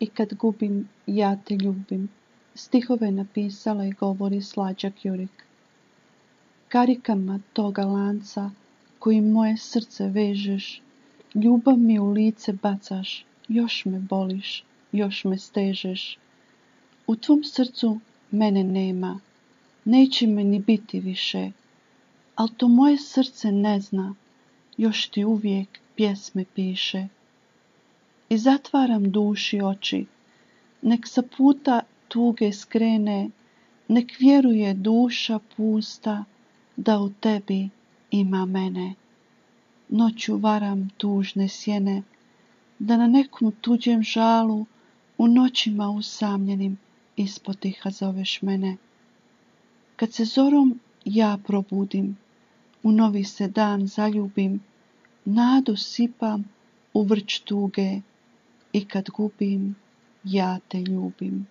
i kad gubim, ja te ljubim. Stihove napisala i govori Slađa Kjurik. Karikama toga lanca koji moje srce vežeš, ljubav mi u lice bacaš, još me boliš, još me stežeš. U tvom srcu mene nema, neće me ni biti više, al to moje srce ne zna, još ti uvijek pjesme piše. I zatvaram duši oči, nek sa puta tuge skrene, nek vjeruje duša pusta da u tebi ima mene. Noću varam tužne sjene, da na nekom tuđem žalu u noćima usamljenim ispotiha zoveš mene. Kad se zorom ja probudim, u novi se dan zaljubim, nadu sipam u vrč tuge i kad gubim, ja te ljubim.